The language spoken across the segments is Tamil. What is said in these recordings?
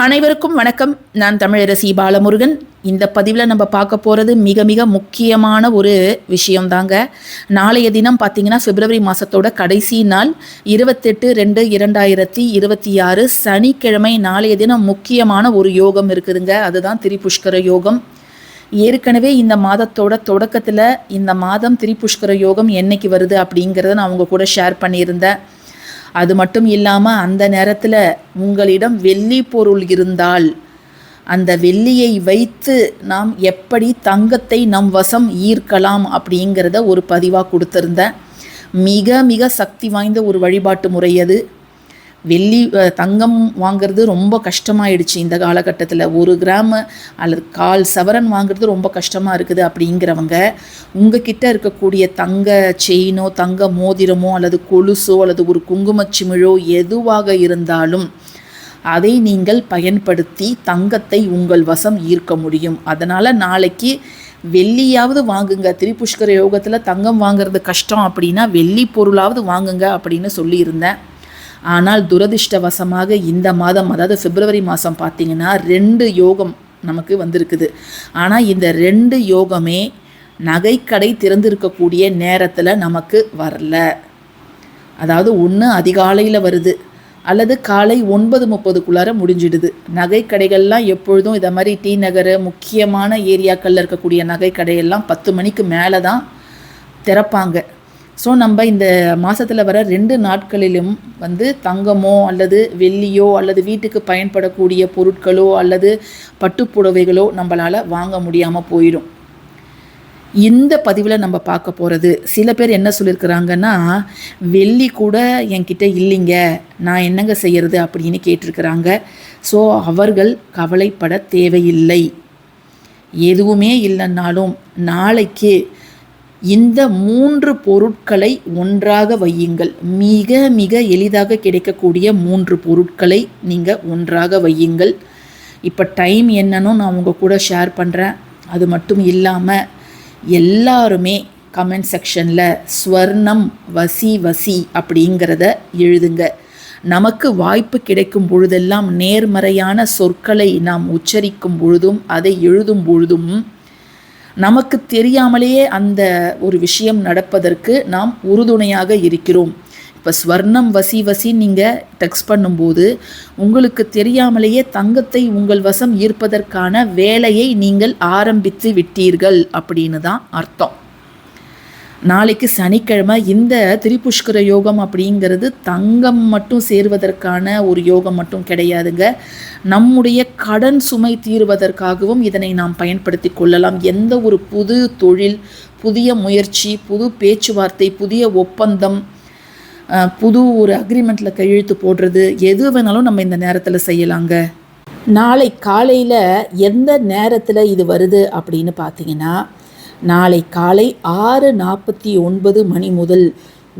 அனைவருக்கும் வணக்கம். நான் தமிழரசி பாலமுருகன். இந்த பதிவில் நம்ம பார்க்க போகிறது மிக மிக முக்கியமான ஒரு விஷயம்தாங்க. நாளைய தினம் பார்த்திங்கன்னா பிப்ரவரி மாதத்தோட கடைசி நாள் 28/2/2026 சனிக்கிழமை. நாளைய தினம் முக்கியமான ஒரு யோகம் இருக்குதுங்க. அதுதான் திரிபுஷ்கர யோகம். ஏற்கனவே இந்த மாதத்தோட தொடக்கத்தில் இந்த மாதம் திரிபுஷ்கர யோகம் என்னைக்கு வருது அப்படிங்கிறத நான் அவங்க கூட ஷேர் பண்ணியிருந்தேன். அது மட்டும் இல்லாமல் அந்த நேரத்தில் உங்களிடம் வெள்ளி பொருள் இருந்தால் அந்த வெள்ளியை வைத்து நாம் எப்படி தங்கத்தை நம் வசம் ஈர்க்கலாம் அப்படிங்கிறத ஒரு பதிவாக கொடுத்துருந்தேன். மிக மிக சக்தி வாய்ந்த ஒரு வழிபாட்டு முறை அது. தங்கம் வாங்கிறது ரொம்ப கஷ்டமாயிடுச்சு இந்த காலகட்டத்தில். 1 கிராம் அல்லது 1/4 சவரன் வாங்குறது ரொம்ப கஷ்டமாக இருக்குது அப்படிங்கிறவங்க உங்ககிட்ட இருக்கக்கூடிய தங்க செயினோ தங்க மோதிரமோ அல்லது கொலுசோ அல்லது ஒரு குங்குமச்சிமிழோ எதுவாக இருந்தாலும் அதை நீங்கள் பயன்படுத்தி தங்கத்தை உங்கள் வசம் ஈர்க்க முடியும். அதனால் நாளைக்கு வெள்ளியாவது வாங்குங்க. திரிபுஷ்கர யோகத்தில் தங்கம் வாங்கிறது கஷ்டம் அப்படின்னா வெள்ளி பொருளாவது வாங்குங்க அப்படின்னு சொல்லியிருந்தேன். ஆனால் துரதிர்ஷ்டவசமாக இந்த மாதம், அதாவது பிப்ரவரி மாதம் பார்த்திங்கன்னா 2 யோகம் நமக்கு வந்திருக்குது. ஆனால் இந்த 2 யோகமே நகைக்கடை திறந்திருக்கக்கூடிய நேரத்தில் நமக்கு வரல. அதாவது ஒன்று அதிகாலையில் வருது அல்லது காலை 9:30க்குள்ளார முடிஞ்சிடுது. நகைக்கடைகள்லாம் எப்பொழுதும் இதை மாதிரி டி நகர் முக்கியமான ஏரியாக்களில் இருக்கக்கூடிய நகைக்கடையெல்லாம் 10 மணிக்கு மேலே தான் திறப்பாங்க. ஸோ நம்ம இந்த மாதத்தில் வர 2 நாட்களிலும் தங்கமோ அல்லது வெள்ளியோ அல்லது வீட்டுக்கு பயன்படக்கூடிய பொருட்களோ அல்லது பட்டுப்புடவைகளோ நம்மளால் வாங்க முடியாமல் போயிடும். இந்த பதிவில் நம்ம பார்க்க போகிறது, சில பேர் என்ன சொல்லியிருக்கிறாங்கன்னா, வெள்ளி கூட என்கிட்ட இல்லைங்க, நான் என்னங்க செய்கிறது அப்படின்னு கேட்டிருக்கிறாங்க. ஸோ அவர்கள் கவலைப்பட தேவையில்லை. எதுவுமே இல்லைன்னாலும் நாளைக்கு இந்த 3 பொருட்களை ஒன்றாக வையுங்கள். மிக மிக எளிதாக கிடைக்கக்கூடிய 3 பொருட்களை நீங்கள் ஒன்றாக வையுங்கள். இப்போ டைம் என்னன்னு நான் உங்கள் கூட ஷேர் பண்ணுறேன். அது மட்டும் இல்லாமல் எல்லாருமே கமெண்ட் செக்ஷனில் ஸ்வர்ணம் வசி வசி அப்படிங்கிறத எழுதுங்க. நமக்கு வாய்ப்பு கிடைக்கும் பொழுதெல்லாம் நேர்மறையான சொற்களை நாம் உச்சரிக்கும் பொழுதும் அதை எழுதும் பொழுதும் நமக்கு தெரியாமலேயே அந்த ஒரு விஷயம் நடப்பதற்கு நாம் உறுதுணையாக இருக்கிறோம். இப்போ ஸ்வர்ணம் வசி வசி நீங்கள் டெக்ஸ்ட் பண்ணும்போது உங்களுக்கு தெரியாமலேயே தங்கத்தை உங்கள் வசம் ஈர்ப்பதற்கான வேலையை நீங்கள் ஆரம்பித்து விட்டீர்கள் அப்படின்னு தான் அர்த்தம். நாளைக்கு சனிக்கிழமை. இந்த திரிபுஷ்கர யோகம் அப்படிங்கிறது தங்கம் மட்டும் சேர்வதற்கான ஒரு யோகம் மட்டும் கிடையாதுங்க. நம்முடைய கடன் சுமை தீர்வதற்காகவும் இதனை நாம் பயன்படுத்தி கொள்ளலாம். எந்த ஒரு புது தொழில், புதிய முயற்சி, புது பேச்சுவார்த்தை, புதிய ஒப்பந்தம், புது ஒரு அக்ரிமெண்ட்டில் கையெழுத்து போடுறது, எது வேணாலும் நம்ம இந்த நேரத்தில் செய்யலாங்க. நாளை காலையில் எந்த நேரத்தில் இது வருது அப்படின்னு பார்த்தீங்கன்னா, நாளை காலை 6:49 மணி முதல்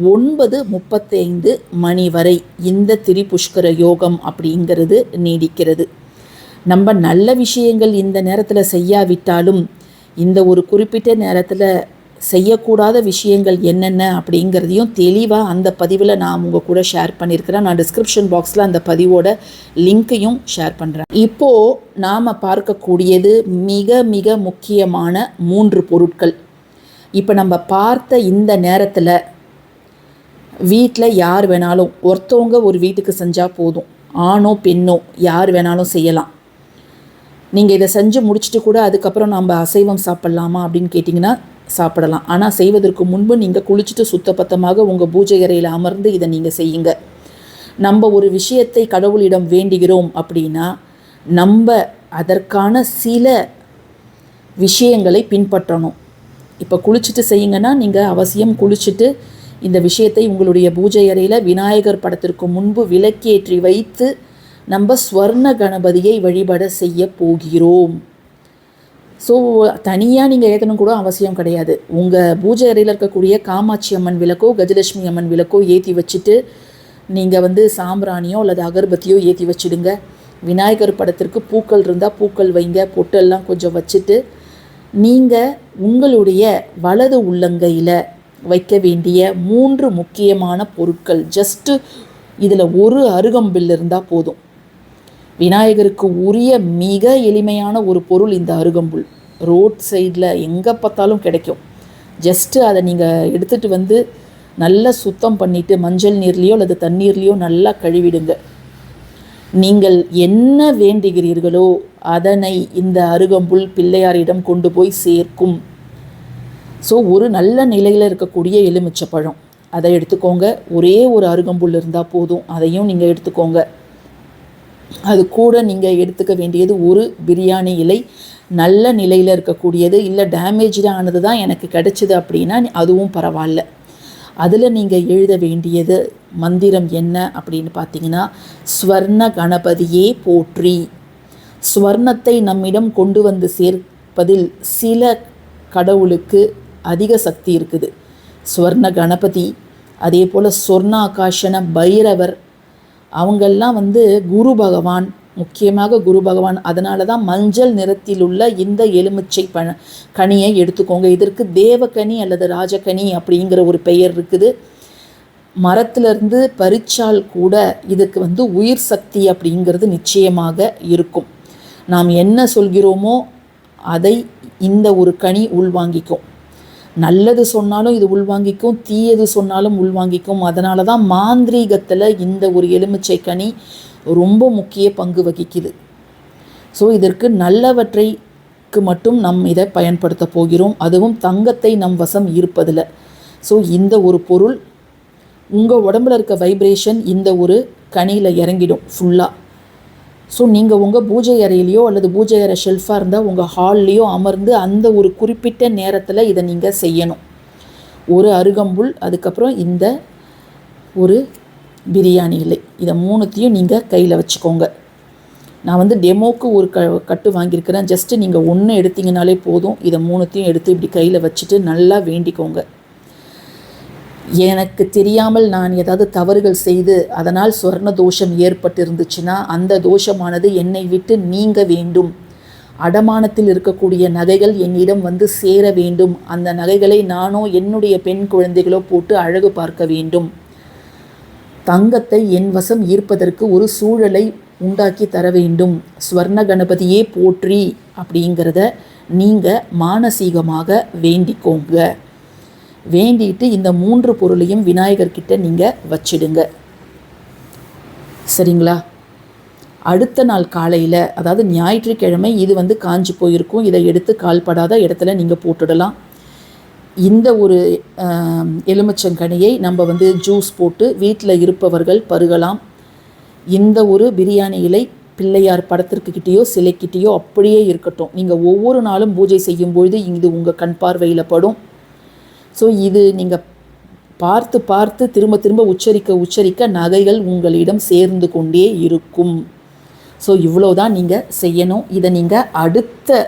9:35 மணி வரை இந்த திரிபுஷ்கர யோகம் அப்படிங்கிறது நீடிக்கிறது. நம்ம நல்ல விஷயங்கள் இந்த நேரத்தில் செய்யாவிட்டாலும் இந்த ஒரு குறிப்பிட்ட நேரத்தில் செய்யக்கூடாத விஷயங்கள் என்னென்ன அப்படிங்கிறதையும் தெளிவாக அந்த பதிவில் நான் உங்கள் கூட ஷேர் பண்ணியிருக்கிறேன். நான் டிஸ்கிரிப்ஷன் பாக்ஸில் அந்த பதிவோட லிங்க்கையும் ஷேர் பண்ணுறேன். இப்போது நாம் பார்க்கக்கூடியது மிக மிக முக்கியமான 3 பொருட்கள். இப்போ நம்ம பார்த்த இந்த நேரத்தில் வீட்டில் யார் வேணாலும் ஒருத்தவங்க ஒரு வீட்டுக்கு செஞ்சால் போதும். ஆணோ பெண்ணோ யார் வேணாலும் செய்யலாம். நீங்கள் இதை செஞ்சு முடிச்சுட்டு கூட அதுக்கப்புறம் நம்ம அசைவம் சாப்பிட்லாமா அப்படின்னு கேட்டிங்கன்னா சாப்பிடலாம். ஆனால் செய்வதற்கு முன்பு நீங்கள் குளிச்சுட்டு சுத்தபத்தமாக உங்கள் பூஜை அறையில் அமர்ந்து இதை நீங்கள் செய்யுங்க. நம்ம ஒரு விஷயத்தை கடவுளிடம் வேண்டுகிறோம் அப்படின்னா நம்ம அதற்கான சில விஷயங்களை பின்பற்றணும். இப்போ குளிச்சுட்டு செய்யுங்கன்னா நீங்கள் அவசியம் குளிச்சுட்டு இந்த விஷயத்தை உங்களுடைய பூஜை அறையில் விநாயகர் படத்திற்கு முன்பு விளக்கேற்றி வைத்து நம்ம ஸ்வர்ண கணபதியை வழிபட செய்ய போகிறோம். ஸோ தனியாக நீங்கள் ஏற்றணும் கூட அவசியம் கிடையாது. உங்கள் பூஜை அறையில் இருக்கக்கூடிய காமாட்சி அம்மன் விளக்கோ கஜலட்சுமி அம்மன் விளக்கோ ஏற்றி வச்சுட்டு நீங்கள் சாம்பிராணியோ அல்லது அகர்பத்தியோ ஏற்றி வச்சுடுங்க. விநாயகர் படத்திற்கு பூக்கள் இருந்தால் பூக்கள் வைங்க. பொட்டெல்லாம் கொஞ்சம் வச்சுட்டு நீங்கள் உங்களுடைய வலது உள்ளங்கையில் வைக்க வேண்டிய 3 முக்கியமான பொருட்கள். ஜஸ்ட்டு இதில் ஒரு அருகம்பில் இருந்தால் போதும். விநாயகருக்கு உரிய மிக எளிமையான ஒரு பொருள் இந்த அருகம்புல். ரோட் சைடில் எங்கே பார்த்தாலும் கிடைக்கும். ஜஸ்ட்டு அதை நீங்கள் எடுத்துகிட்டு வந்து நல்லா சுத்தம் பண்ணிவிட்டு மஞ்சள் நீர்லேயோ அல்லது தண்ணீர்லேயோ நல்லா கழுவிடுங்க. நீங்கள் என்ன வேண்டுகிறீர்களோ அதனை இந்த அருகம்புல் பிள்ளையாரிடம் கொண்டு போய் சேர்க்கும். ஸோ ஒரு நல்ல நிலையில் இருக்கக்கூடிய எலுமிச்சப்பழம் அதை எடுத்துக்கோங்க. ஒரே ஒரு அருகம்புல் இருந்தால் போதும், அதையும் நீங்கள் எடுத்துக்கோங்க. அது கூட நீங்கள் எடுத்துக்க வேண்டியது ஒரு பிரியாணி இலை, நல்ல நிலையில் இருக்கக்கூடியது. இல்லை டேமேஜாக ஆனது தான் எனக்கு கிடைச்சிது அப்படின்னா அதுவும் பரவாயில்ல. அதில் நீங்கள் எழுத வேண்டியது மந்திரம் என்ன அப்படின்னு பார்த்தீங்கன்னா, ஸ்வர்ண கணபதியே போற்றி. ஸ்வர்ணத்தை நம்மிடம் கொண்டு வந்து சேர்ப்பதில் சில கடவுளுக்கு அதிக சக்தி இருக்குது. ஸ்வர்ண கணபதி, அதே போல் சொர்ணாகாஷன பைரவர், அவங்கெல்லாம் குரு பகவான், முக்கியமாக குரு பகவான். அதனால தான் மஞ்சள் நிறத்தில் உள்ள இந்த எலுமிச்சை கனியை எடுத்துக்கோங்க. இதற்கு தேவக்கனி அல்லது ராஜக்கனி அப்படிங்கிற ஒரு பெயர் இருக்குது. மரத்திலிருந்து பறிச்சால் கூட இதுக்கு உயிர் சக்தி அப்படிங்கிறது நிச்சயமாக இருக்கும். நாம் என்ன சொல்கிறோமோ அதை இந்த ஒரு கனி உள்வாங்கிக்கும். நல்லது சொன்னாலும் இது உள்வாங்கிக்கும், தீயது சொன்னாலும் உள்வாங்கிக்கும். அதனால தான் மாந்திரீகத்தில் இந்த ஒரு எலுமிச்சை கனி ரொம்ப முக்கிய பங்கு வகிக்குது. ஸோ இதற்கு நல்லவற்றைக்கு மட்டும் நம் இதை பயன்படுத்த போகிறோம். அதுவும் தங்கத்தை நம் வசம் இருப்பதில். ஸோ இந்த ஒரு பொருள் உங்கள் உடம்புல இருக்க வைப்ரேஷன் இந்த ஒரு கனியில் இறங்கிடும் ஃபுல்லாக. ஸோ நீங்கள் உங்கள் பூஜை அறையிலையோ அல்லது பூஜை அறை ஷெல்ஃபாக இருந்தால் உங்கள் ஹால்லையோ அமர்ந்து அந்த ஒரு குறிப்பிட்ட நேரத்தில் இதை நீங்கள் செய்யணும். ஒரு அருகம்புல், அதுக்கப்புறம் இந்த ஒரு பிரியாணி இலை, இதை மூணுத்தையும் நீங்கள் கையில் வச்சுக்கோங்க. நான் டெமோக்கு ஒரு கட்டு வாங்கியிருக்கிறேன். ஜஸ்ட்டு நீங்கள் ஒன்று எடுத்திங்கனாலே போதும். இதை மூணுத்தையும் எடுத்து இப்படி கையில் வச்சுட்டு நல்லா வேண்டிக்கோங்க. எனக்கு தெரியாமல் நான் ஏதாவது தவறுகள் செய்து அதனால் சொர்ண தோஷம் ஏற்பட்டு இருந்துச்சுன்னா அந்த தோஷமானது என்னை விட்டு நீங்க வேண்டும். அடமானத்தில் இருக்கக்கூடிய நகைகள் என்னிடம் சேர வேண்டும். அந்த நகைகளை நானோ என்னுடைய பெண் குழந்தைகளோ போட்டு அழகு பார்க்க வேண்டும். தங்கத்தை என் வசம் ஈர்ப்பதற்கு ஒரு சூழலை உண்டாக்கி தர வேண்டும். ஸ்வர்ண கணபதியே போற்றி அப்படிங்கிறத நீங்கள் மானசீகமாக வேண்டிக்கோங்க. வேண்டிட்டு இந்த 3 பொருளையும் விநாயகர்கிட்ட நீங்கள் வச்சிடுங்க. சரிங்களா? அடுத்த நாள் காலையில், அதாவது ஞாயிற்றுக்கிழமை, இது காஞ்சி போயிருக்கும். இதை எடுத்து கால்படாத இடத்துல நீங்கள் போட்டுடலாம். இந்த ஒரு எலுமிச்சங்கனியை நம்ம ஜூஸ் போட்டு வீட்டில் இருப்பவர்கள் பருகலாம். இந்த ஒரு பிரியாணி இலை பிள்ளையார் படத்திற்கிட்டேயோ சிலைக்கிட்டேயோ அப்படியே இருக்கட்டும். நீங்கள் ஒவ்வொரு நாளும் பூஜை செய்யும்பொழுது இது உங்கள் கண் பார்வையில் படும். ஸோ இது நீங்கள் பார்த்து பார்த்து திரும்ப திரும்ப உச்சரிக்க நகைகள் உங்களிடம் சேர்ந்து கொண்டே இருக்கும். ஸோ இவ்வளோதான் நீங்கள் செய்யணும். இதை நீங்கள் அடுத்த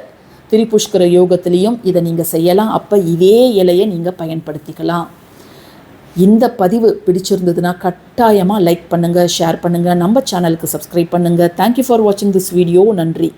திரிபுஷ்கர யோகத்திலையும் இதை நீங்கள் செய்யலாம். அப்போ இதே இலையை நீங்கள் பயன்படுத்திக்கலாம். இந்த பதிவு பிடிச்சிருந்ததுன்னா கட்டாயமாக லைக் பண்ணுங்கள், ஷேர் பண்ணுங்கள், நம்ம சேனலுக்கு சப்ஸ்கிரைப் பண்ணுங்கள். தேங்க்யூ ஃபார் வாட்சிங் திஸ் வீடியோ. நன்றி.